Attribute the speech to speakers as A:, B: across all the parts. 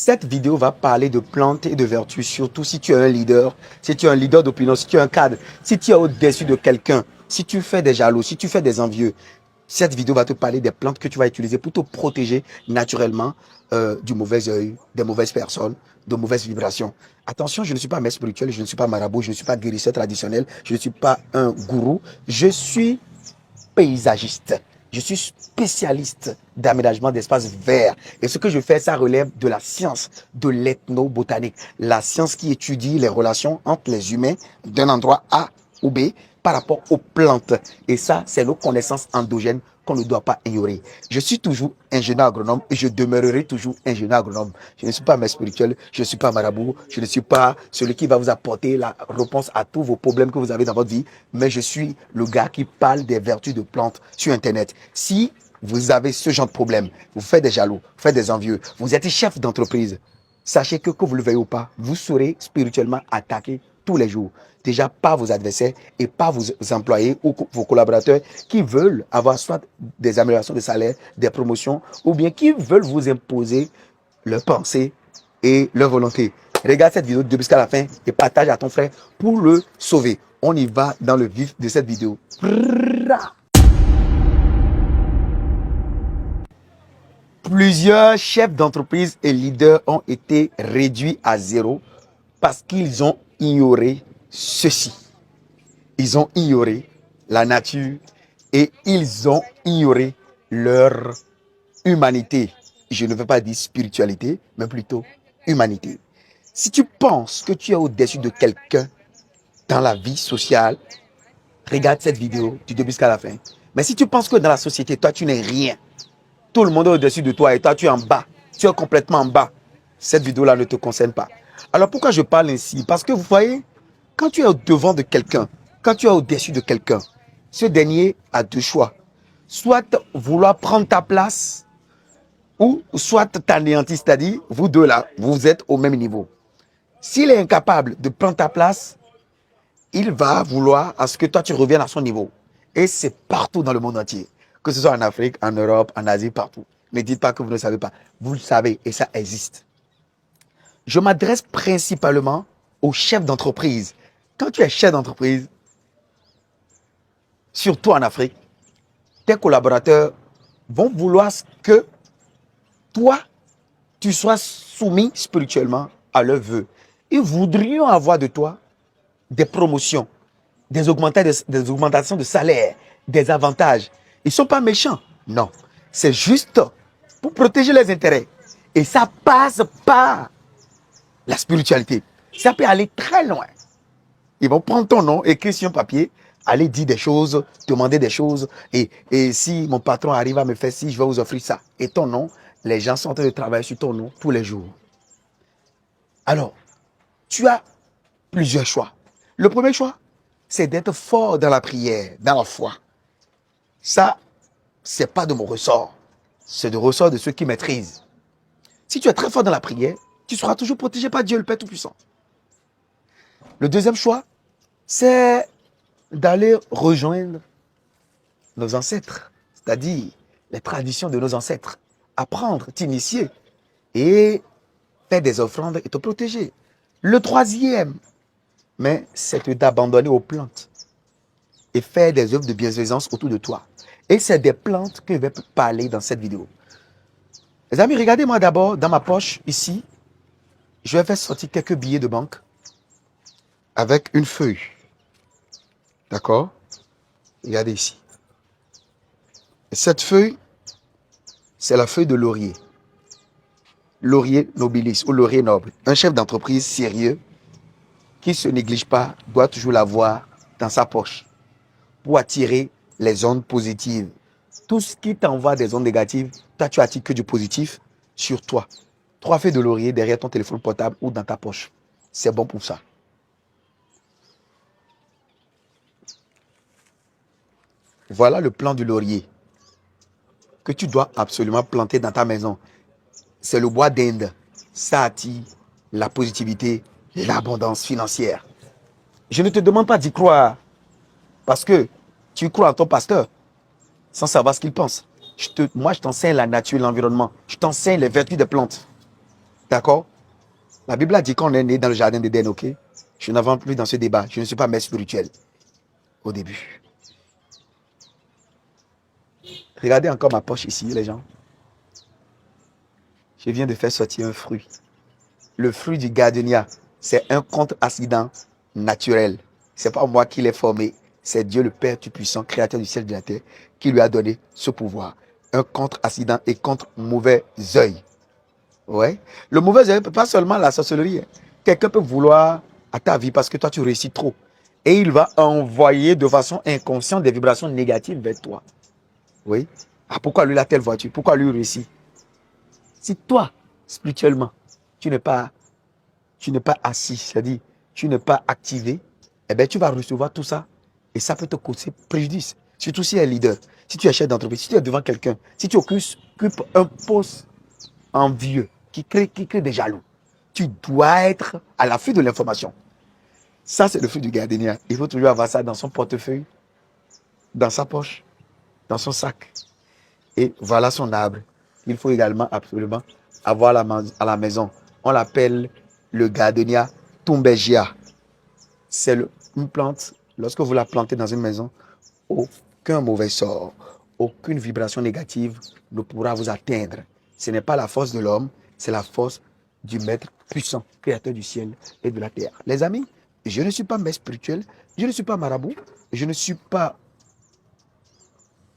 A: Cette vidéo va parler de plantes et de vertus, surtout si tu es un leader, si tu es un leader d'opinion, si tu es un cadre, si tu es au-dessus de quelqu'un, si tu fais des jaloux, si tu fais des envieux. Cette vidéo va te parler des plantes que tu vas utiliser pour te protéger naturellement du mauvais œil, des mauvaises personnes, de mauvaises vibrations. Attention, je ne suis pas maître spirituel, je ne suis pas marabout, je ne suis pas guérisseur traditionnel, je ne suis pas un gourou, je suis paysagiste. Je suis spécialiste d'aménagement d'espaces verts. Et ce que je fais, ça relève de la science de l'ethnobotanique. La science qui étudie les relations entre les humains d'un endroit A ou B par rapport aux plantes. Et ça, c'est nos connaissances endogènes qu'on ne doit pas ignorer. Je suis toujours ingénieur agronome et je demeurerai toujours ingénieur agronome. Je ne suis pas maître spirituel, je ne suis pas marabout, je ne suis pas celui qui va vous apporter la réponse à tous vos problèmes que vous avez dans votre vie, mais je suis le gars qui parle des vertus de plantes sur Internet. Si vous avez ce genre de problème, vous faites des jaloux, vous faites des envieux, vous êtes chef d'entreprise, sachez que vous le veuillez ou pas, vous serez spirituellement attaqué tous les jours. Déjà par vos adversaires et par vos employés ou vos collaborateurs qui veulent avoir soit des améliorations de salaire, des promotions, ou bien qui veulent vous imposer leurs pensées et leur volonté. Regarde cette vidéo jusqu'à la fin et partage à ton frère pour le sauver. On y va dans le vif de cette vidéo. Plusieurs chefs d'entreprise et leaders ont été réduits à zéro parce qu'ils ont ignoré ceci. Ils ont ignoré la nature et ils ont ignoré leur humanité. Je ne veux pas dire spiritualité, mais plutôt humanité. Si tu penses que tu es au-dessus de quelqu'un dans la vie sociale, regarde cette vidéo du début jusqu'à la fin. Mais si tu penses que dans la société, toi, tu n'es rien, tout le monde est au-dessus de toi et toi, tu es en bas, tu es complètement en bas, cette vidéo-là ne te concerne pas. Alors pourquoi je parle ainsi? Parce que vous voyez, quand tu es au-devant de quelqu'un, quand tu es au-dessus de quelqu'un, ce dernier a deux choix. Soit vouloir prendre ta place, ou soit t'anéantir, c'est-à-dire, vous deux là, vous êtes au même niveau. S'il est incapable de prendre ta place, il va vouloir à ce que toi tu reviennes à son niveau. Et c'est partout dans le monde entier. Que ce soit en Afrique, en Europe, en Asie, partout. Ne dites pas que vous ne savez pas. Vous le savez et ça existe. Je m'adresse principalement aux chefs d'entreprise. Quand tu es chef d'entreprise, surtout en Afrique, tes collaborateurs vont vouloir que toi, tu sois soumis spirituellement à leurs vœux. Ils voudrions avoir de toi des promotions, des augmentations de salaire, des avantages. Ils ne sont pas méchants. Non. C'est juste pour protéger les intérêts. Et ça passe par la spiritualité. Ça peut aller très loin. Ils vont prendre ton nom, écrire sur un papier, aller dire des choses, demander des choses. Et si mon patron arrive à me faire ci, je vais vous offrir ça. Et ton nom, les gens sont en train de travailler sur ton nom tous les jours. Alors, tu as plusieurs choix. Le premier choix, c'est d'être fort dans la prière, dans la foi. Ça, ce n'est pas de mon ressort. C'est du ressort de ceux qui maîtrisent. Si tu es très fort dans la prière, tu seras toujours protégé par Dieu, le Père Tout-Puissant. Le deuxième choix, c'est d'aller rejoindre nos ancêtres, c'est-à-dire les traditions de nos ancêtres. Apprendre, t'initier et faire des offrandes et te protéger. Le troisième, mais c'est d'abandonner aux plantes et faire des œuvres de bienfaisance autour de toi. Et c'est des plantes que je vais parler dans cette vidéo. Les amis, regardez-moi d'abord dans ma poche ici. Je vais faire sortir quelques billets de banque avec une feuille. D'accord? Regardez ici. Et cette feuille, c'est la feuille de laurier. Laurier nobilis ou laurier noble. Un chef d'entreprise sérieux qui ne se néglige pas doit toujours l'avoir dans sa poche pour attirer les ondes positives. Tout ce qui t'envoie des ondes négatives, toi tu attires que du positif sur toi. 3 feuilles de laurier derrière ton téléphone portable ou dans ta poche. C'est bon pour ça. Voilà le plan du laurier que tu dois absolument planter dans ta maison. C'est le bois d'Inde. Ça attire la positivité, l'abondance financière. Je ne te demande pas d'y croire parce que tu crois en ton pasteur sans savoir ce qu'il pense. Moi, je t'enseigne la nature et l'environnement. Je t'enseigne les vertus des plantes. D'accord? La Bible a dit qu'on est né dans le jardin d'Éden, ok? Je n'avance plus dans ce débat. Je ne suis pas mère spirituelle au début. Regardez encore ma poche ici, les gens. Je viens de faire sortir un fruit. Le fruit du gardenia, c'est un contre-accident naturel. C'est pas moi qui l'ai formé. C'est Dieu le Père Tout-Puissant, créateur du ciel et de la terre, qui lui a donné ce pouvoir. Un contre-accident et contre mauvais œil. Ouais. Le mauvais œil, pas seulement la sorcellerie. Quelqu'un peut vouloir à ta vie parce que toi, tu réussis trop. Et il va envoyer de façon inconsciente des vibrations négatives vers toi. Oui. Ah, pourquoi lui a telle voiture? Pourquoi lui réussit? Si toi, spirituellement, tu n'es pas assis, c'est-à-dire tu n'es pas activé, eh bien, tu vas recevoir tout ça et ça peut te causer préjudice. Surtout si tu es leader, si tu es chef d'entreprise, si tu es devant quelqu'un, si tu occupes un poste envieux qui crée des jaloux, tu dois être à l'affût de l'information. Ça, c'est le fruit du gardénia. Il faut toujours avoir ça dans son portefeuille, dans sa poche, dans son sac. Et voilà son arbre. Il faut également absolument avoir à la maison. On l'appelle le gardenia tumbegia. C'est une plante, lorsque vous la plantez dans une maison, aucun mauvais sort, aucune vibration négative ne pourra vous atteindre. Ce n'est pas la force de l'homme, c'est la force du Maître puissant, créateur du ciel et de la terre. Les amis, je ne suis pas maître spirituel, je ne suis pas marabout, je ne suis pas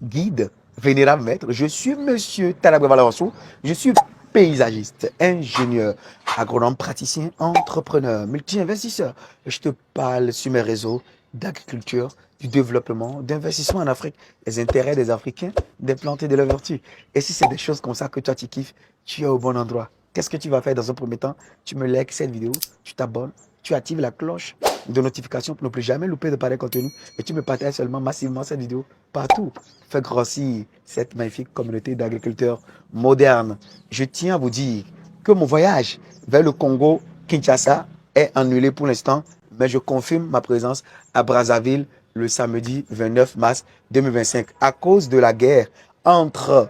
A: guide, vénérable maître, je suis monsieur Talabé Valavassou, je suis paysagiste, ingénieur, agronome, praticien, entrepreneur, multi-investisseur. Je te parle sur mes réseaux d'agriculture, du développement, d'investissement en Afrique, des intérêts des Africains, des plantes et de leurs vertus. Et si c'est des choses comme ça que toi tu kiffes, tu es au bon endroit. Qu'est-ce que tu vas faire dans un premier temps? Tu me likes cette vidéo, tu t'abonnes, tu actives la cloche de notification pour ne plus jamais louper de pareil contenu et tu me partages seulement massivement cette vidéo partout. Fais grossir cette magnifique communauté d'agriculteurs modernes. Je tiens à vous dire que mon voyage vers le Congo, Kinshasa, est annulé pour l'instant, mais je confirme ma présence à Brazzaville le samedi 29 mars 2025. À cause de la guerre entre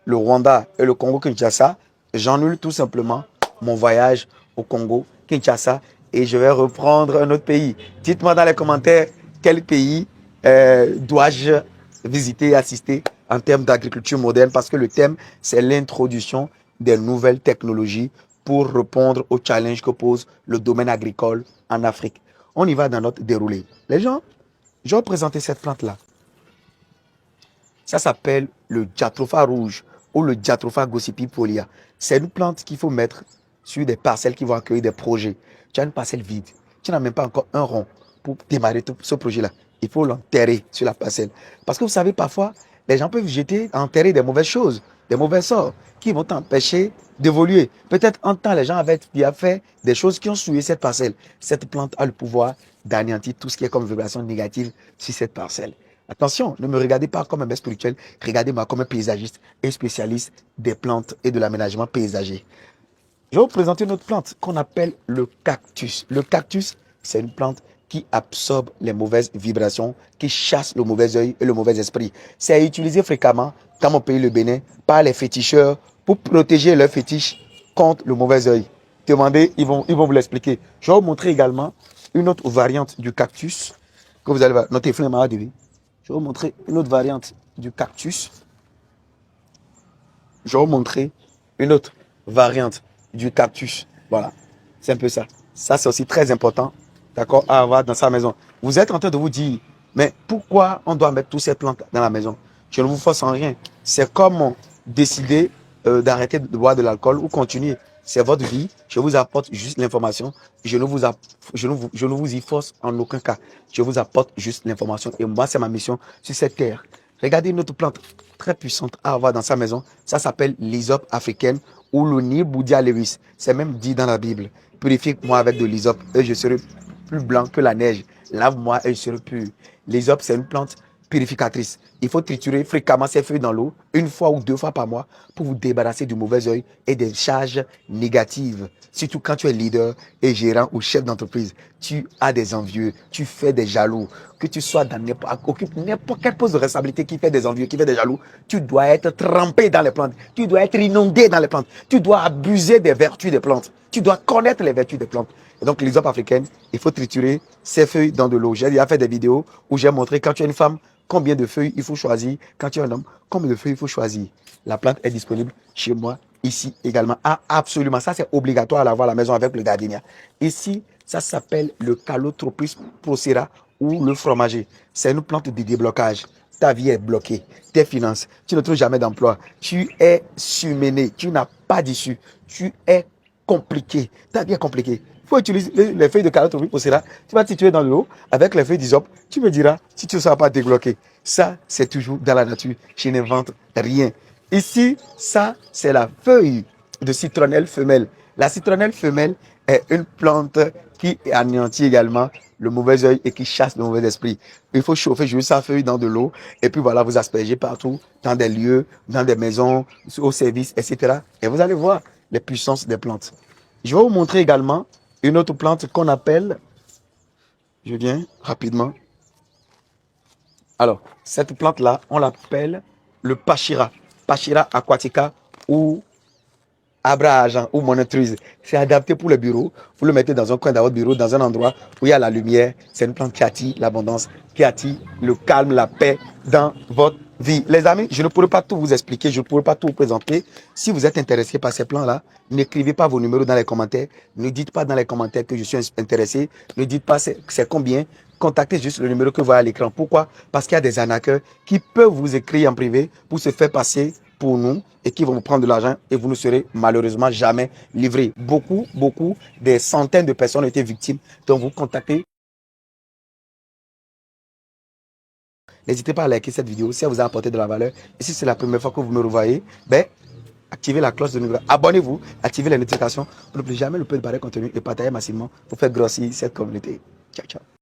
A: le Rwanda et le Congo Kinshasa, j'annule tout simplement mon voyage au Congo Kinshasa et je vais reprendre un autre pays. Dites-moi dans les commentaires quel pays dois-je visiter et assister en termes d'agriculture moderne parce que le thème, c'est l'introduction des nouvelles technologies pour répondre aux challenges que pose le domaine agricole en Afrique. On y va dans notre déroulé. Les gens, je vais vous présenter cette plante-là. Ça s'appelle le Jatropha rouge ou le Jatropha gossypipolia. C'est une plante qu'il faut mettre sur des parcelles qui vont accueillir des projets. Tu as une parcelle vide. Tu n'as même pas encore un rond pour démarrer ce projet-là. Il faut l'enterrer sur la parcelle. Parce que vous savez, parfois, les gens peuvent enterrer des mauvaises choses, des mauvais sorts qui vont t'empêcher d'évoluer. Peut-être en temps, les gens avaient déjà fait des choses qui ont souillé cette parcelle. Cette plante a le pouvoir d'anéantir tout ce qui est comme vibration négative sur cette parcelle. Attention, ne me regardez pas comme un maître spirituel, regardez-moi comme un paysagiste et spécialiste des plantes et de l'aménagement paysager. Je vais vous présenter une autre plante qu'on appelle le cactus. Le cactus, c'est une plante qui absorbe les mauvaises vibrations, qui chasse le mauvais œil et le mauvais esprit. C'est utilisé fréquemment dans mon pays, le Bénin, par les féticheurs pour protéger leurs fétiches contre le mauvais œil. Demandez, ils vont vous l'expliquer. Je vais vous montrer également une autre variante du cactus que vous allez voir. Notez, je vais vous montrer une autre variante du cactus. Je vais vous montrer une autre variante du cactus. Voilà, c'est un peu ça. Ça, c'est aussi très important, d'accord, à avoir dans sa maison. Vous êtes en train de vous dire, mais pourquoi on doit mettre toutes ces plantes dans la maison? Je ne vous force en rien. C'est comme décider d'arrêter de boire de l'alcool ou continuer. C'est votre vie. Je vous apporte juste l'information. Je ne vous y force en aucun cas. Je vous apporte juste l'information. Et moi, c'est ma mission sur cette terre. Regardez une autre plante très puissante à avoir dans sa maison. Ça s'appelle l'hysope africaine ou le Niboudia lewis. C'est même dit dans la Bible. Purifie-moi avec de l'hysope et je serai plus blanc que la neige. Lave-moi et je serai pur. L'hysope, c'est une plante purificatrice. Il faut triturer fréquemment ces feuilles dans l'eau, une fois ou 2 fois par mois, pour vous débarrasser du mauvais œil et des charges négatives. Surtout quand tu es leader et gérant ou chef d'entreprise, tu as des envieux, tu fais des jaloux. Que tu sois dans occupe n'importe quel poste de responsabilité qui fait des envieux, qui fait des jaloux, tu dois être trempé dans les plantes, tu dois être inondé dans les plantes, tu dois abuser des vertus des plantes, tu dois connaître les vertus des plantes. Et donc, l'exemple africaine, il faut triturer ces feuilles dans de l'eau. J'ai déjà fait des vidéos où j'ai montré quand tu es une femme, combien de feuilles il faut choisir. Quand tu es un homme, combien de feuilles il faut choisir. La plante est disponible chez moi, ici également. Ah, absolument, ça c'est obligatoire à l'avoir à la maison avec le gardenia. Ici, ça s'appelle le Calotropis procera ou le fromager. C'est une plante de déblocage. Ta vie est bloquée, tes finances, tu ne trouves jamais d'emploi, tu es surmené, tu n'as pas d'issue, tu es compliqué, ta vie est compliquée. Il faut utiliser les feuilles de Calotropis procera. Tu vas tituer dans l'eau avec les feuilles d'hysope. Tu me diras si tu ne seras pas débloqué. Ça, c'est toujours dans la nature. Je n'invente rien. Ici, ça, c'est la feuille de citronnelle femelle. La citronnelle femelle est une plante qui anéantit également le mauvais œil et qui chasse le mauvais esprit. Il faut chauffer juste sa feuille dans de l'eau et puis voilà, vous aspergez partout, dans des lieux, dans des maisons, au service, etc. Et vous allez voir les puissances des plantes. Je vais vous montrer également une autre plante qu'on appelle, je viens rapidement. Alors, cette plante-là, on l'appelle le Pachira. Pachira aquatica ou Abraham ou monotruise. C'est adapté pour le bureau. Vous le mettez dans un coin de votre bureau, dans un endroit où il y a la lumière. C'est une plante qui attire l'abondance, qui attire le calme, la paix dans votre vie. Les amis, je ne pourrais pas tout vous expliquer, je ne pourrais pas tout vous présenter. Si vous êtes intéressé par ces plans-là, n'écrivez pas vos numéros dans les commentaires. Ne dites pas dans les commentaires que je suis intéressé. Ne dites pas c'est combien. Contactez juste le numéro que vous voyez à l'écran. Pourquoi? Parce qu'il y a des arnaqueurs qui peuvent vous écrire en privé pour se faire passer pour nous et qui vont vous prendre de l'argent et vous ne serez malheureusement jamais livré. Beaucoup, des centaines de personnes ont été victimes. Donc vous contactez. N'hésitez pas à liker cette vidéo si elle vous a apporté de la valeur. Et si c'est la première fois que vous me revoyez, activez la cloche de notification. Abonnez-vous, activez les notifications pour ne plus jamais louper de pareil contenu et partagez massivement pour faire grossir cette communauté. Ciao, ciao.